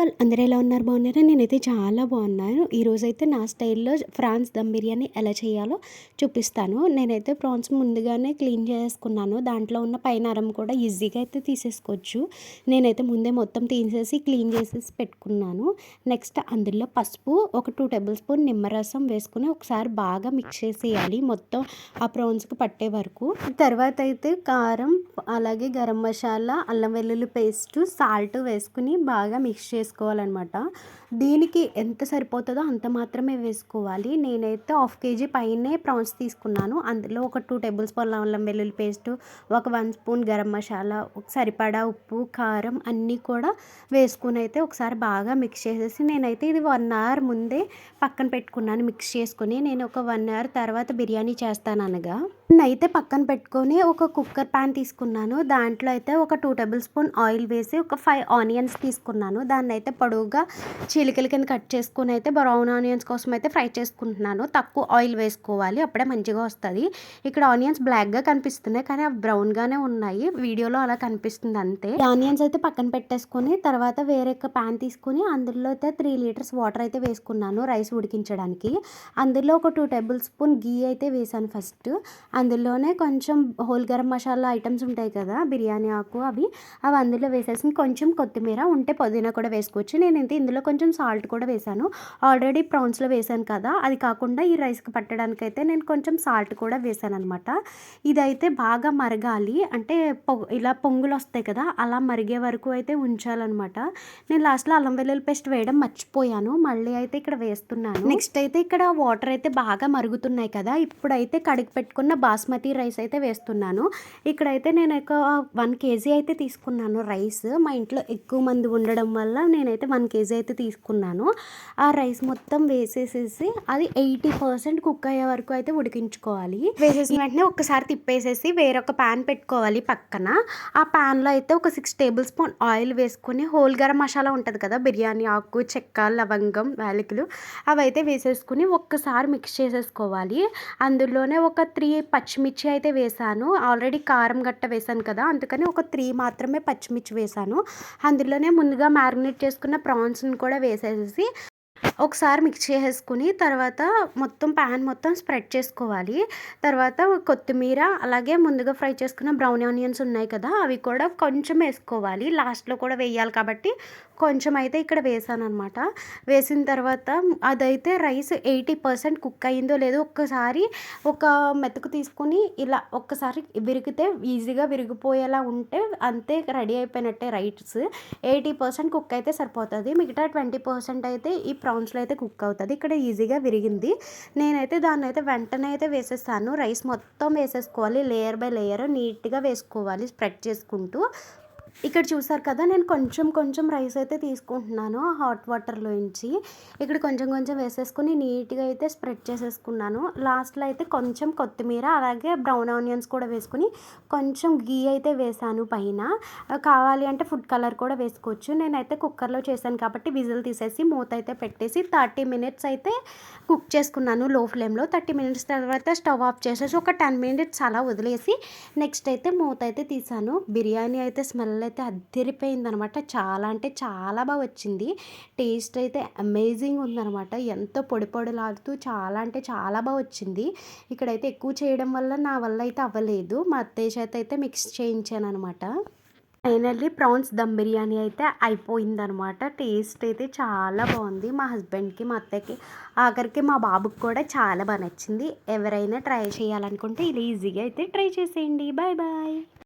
All అందరూ ఎలా ఉన్నారు? బాగున్నారా? నేనైతే చాలా బాగున్నాను. ఈరోజైతే నా స్టైల్‌లో ఫ్రాన్స్ దమ్ బిర్యానీ ఎలా చేయాలో చూపిస్తాను. నేనైతే ప్రాన్స్ ముందుగానే క్లీన్ చేసుకున్నాను. దాంట్లో ఉన్న పైన అరం కూడా ఈజీగా అయితే తీసేసుకోవచ్చు. నేనైతే ముందే మొత్తం తీసేసి క్లీన్ చేసేసి పెట్టుకున్నాను. నెక్స్ట్ అందులో పసుపు, ఒక 2 టేబుల్ స్పూన్ నిమ్మరసం వేసుకొని ఒకసారి బాగా మిక్స్ చేసేయాలి మొత్తం ఆ ప్రాన్స్‌కి పట్టే వరకు. తర్వాత అయితే కారం, అలాగే గరం మసాలా, అల్లం వెల్లుల్లి పేస్టు, సాల్ట్ వేసుకుని బాగా మిక్స్ చేసుకోవాలన్నమాట. దీనికి ఎంత సరిపోతుందో అంత మాత్రమే వేసుకోవాలి. నేనైతే హాఫ్ కేజీ పైనే ప్రాన్స్ తీసుకున్నాను. అందులో ఒక 2 టేబుల్ స్పూన్ల అల్లం వెల్లుల్లి పేస్టు, ఒక 1 స్పూన్ గరం మసాలా, సరిపడా ఉప్పు, కారం అన్నీ కూడా వేసుకుని అయితే ఒకసారి బాగా మిక్స్ చేసేసి నేనైతే ఇది 1 అవర్ ముందే పక్కన పెట్టుకున్నాను మిక్స్ చేసుకొని. నేను ఒక 1 అవర్ తర్వాత బిర్యానీ చేస్తాననగా అయితే పక్కన పెట్టుకొని ఒక కుక్కర్ ప్యాన్ తీసుకున్నాను. దాంట్లో అయితే ఒక 2 టేబుల్ స్పూన్ ఆయిల్ వేసి ఒక 5 ఆనియన్స్ తీసుకున్నాను. దాన్ని అయితే పొడవుగా చీలికల కింద కట్ చేసుకొని అయితే బ్రౌన్ ఆనియన్స్ కోసం అయితే ఫ్రై చేసుకుంటున్నాను. తక్కువ ఆయిల్ వేసుకోవాలి, అప్పుడే మంచిగా వస్తుంది. ఇక్కడ ఆనియన్స్ బ్లాక్గా కనిపిస్తున్నాయి కానీ అవి బ్రౌన్గానే ఉన్నాయి. వీడియోలో అలా కనిపిస్తుంది అంతే. ఈ ఆనియన్స్ అయితే పక్కన పెట్టేసుకొని తర్వాత వేరే ప్యాన్ తీసుకొని అందులో అయితే 3 లీటర్స్ వాటర్ అయితే వేసుకున్నాను రైస్ ఉడికించడానికి. అందులో ఒక 2 టేబుల్ స్పూన్ గీ అయితే వేసాను ఫస్ట్. అందులోనే కొంచెం హోల్ గరం మసాలా ఐటమ్స్ ఉంటాయి కదా, బిర్యానీ ఆకు, అవి అందులో వేసేసి కొంచెం కొత్తిమీర ఉంటే పుదీనా కూడా వేసుకోవచ్చు. నేనైతే ఇందులో కొంచెం సాల్ట్ కూడా వేసాను. ఆల్రెడీ ప్రాన్స్లో వేసాను కదా, అది కాకుండా ఈ రైస్కి పట్టడానికి అయితే నేను కొంచెం సాల్ట్ కూడా వేసాను అనమాట. ఇదైతే బాగా మరగాలి, అంటే ఇలా పొంగులు వస్తాయి కదా, అలా మరిగే వరకు అయితే ఉంచాలన్నమాట. నేను లాస్ట్లో అల్లం వెల్లుల్లి పేస్ట్ వేయడం మర్చిపోయాను, మళ్ళీ అయితే ఇక్కడ వేస్తున్నాను. నెక్స్ట్ అయితే ఇక్కడ వాటర్ అయితే బాగా మరుగుతున్నాయి కదా, ఇప్పుడైతే కడిగి పెట్టుకున్న బాస్మతి రైస్ అయితే వేస్తున్నాను. ఇక్కడైతే నేను ఒక 1 కేజీ అయితే తీసుకున్నాను రైస్. మా ఇంట్లో ఎక్కువ మంది ఉండడం వల్ల నేనైతే 1 కేజీ అయితే తీసుకున్నాను. ఆ రైస్ మొత్తం వేసేసేసి అది 80% కుక్ అయ్యే వరకు అయితే ఉడికించుకోవాలి. వేసేసిన వెంటనే ఒక్కసారి తిప్పేసేసి వేరొక ప్యాన్ పెట్టుకోవాలి పక్కన. ఆ ప్యాన్లో అయితే ఒక 6 టేబుల్ స్పూన్ ఆయిల్ వేసుకుని హోల్ గరం మసాలా ఉంటుంది కదా, బిర్యానీ ఆకు, చెక్క, లవంగం, యాలకులు, అవైతే వేసేసుకుని ఒక్కసారి మిక్స్ చేసేసుకోవాలి. అందులోనే ఒక 3 పచ్చిమిర్చి అయితే వేసాను. ఆల్రెడీ కారం గట్ట వేసాను కదా, అందుకని ఒక 3 మాత్రమే పచ్చిమిర్చి వేసాను. అందులోనే ముందుగా మ్యారినేట్ చేసుకున్న ప్రాన్స్ని కూడా వేసేసి ఒకసారి మిక్స్ చేసేసుకుని తర్వాత మొత్తం ప్యాన్ మొత్తం స్ప్రెడ్ చేసుకోవాలి. తర్వాత కొత్తిమీర, అలాగే ముందుగా ఫ్రై చేసుకున్న బ్రౌన్ ఆనియన్స్ ఉన్నాయి కదా, అవి కూడా కొంచెం వేసుకోవాలి. లాస్ట్లో కూడా వేయాలి కాబట్టి కొంచెం అయితే ఇక్కడ వేసాను అనమాట. వేసిన తర్వాత అదైతే రైస్ 80% కుక్ అయిందో లేదో ఒక్కసారి ఒక మెతుకు తీసుకుని ఇలా ఒక్కసారి విరిగితే ఈజీగా విరిగిపోయేలా ఉంటే అంతే, రెడీ అయిపోయినట్టే రైస్. 80% కుక్ అయితే సరిపోతుంది, మిగతా 20% అయితే ఈ ప్రాన్స్లో అయితే కుక్ అవుతుంది. ఇక్కడ ఈజీగా విరిగింది. నేనైతే దాన్ని అయితే వెంటనే అయితే వేసేసాను. రైస్ మొత్తం వేసేసుకోవాలి, లేయర్ బై లేయర్ నీట్గా వేసుకోవాలి స్ప్రెడ్ చేసుకుంటూ. ఇక్కడ చూసారు కదా, నేను కొంచెం కొంచెం రైస్ అయితే తీసుకుంటున్నాను హాట్ వాటర్లోంచి. ఇక్కడ కొంచెం కొంచెం వేసేసుకుని నీట్గా అయితే స్ప్రెడ్ చేసేసుకున్నాను. లాస్ట్లో అయితే కొంచెం కొత్తిమీర, అలాగే బ్రౌన్ ఆనియన్స్ కూడా వేసుకుని కొంచెం గీ అయితే వేసాను పైన. కావాలి అంటే ఫుడ్ కలర్ కూడా వేసుకోవచ్చు. నేనైతే కుక్కర్లో చేశాను కాబట్టి విజిల్ తీసేసి మూత అయితే పెట్టేసి 30 మినిట్స్ అయితే కుక్ చేసుకున్నాను లో ఫ్లేమ్లో. 30 మినిట్స్ తర్వాత స్టవ్ ఆఫ్ చేసేసి ఒక 10 మినిట్స్ అలా వదిలేసి నెక్స్ట్ అయితే మూత అయితే తీసాను. బిర్యానీ అయితే స్మెల్ అయితే అదిరిపోయిందనమాట. చాలా అంటే చాలా బాగా వచ్చింది. టేస్ట్ అయితే అమేజింగ్ ఉందనమాట. ఎంతో పొడి పొడిలాడుతూ చాలా అంటే చాలా బాగా వచ్చింది. ఇక్కడైతే ఎక్కువ చేయడం వల్ల నా వల్ల అయితే అవ్వలేదు. మా అత్తయ్య చేత అయితే మిక్స్ చేయించాను అనమాట. ఫైనల్లీ ప్రాన్స్ దమ్ బిర్యానీ అయితే అయిపోయిందనమాట. టేస్ట్ అయితే చాలా బాగుంది. మా హస్బెండ్కి, మా అత్తయ్యకి, ఆఖరికి మా బాబుకి కూడా చాలా బాగా నచ్చింది. ఎవరైనా ట్రై చేయాలనుకుంటే ఇలా ఈజీగా అయితే ట్రై చేసేయండి. Bye bye.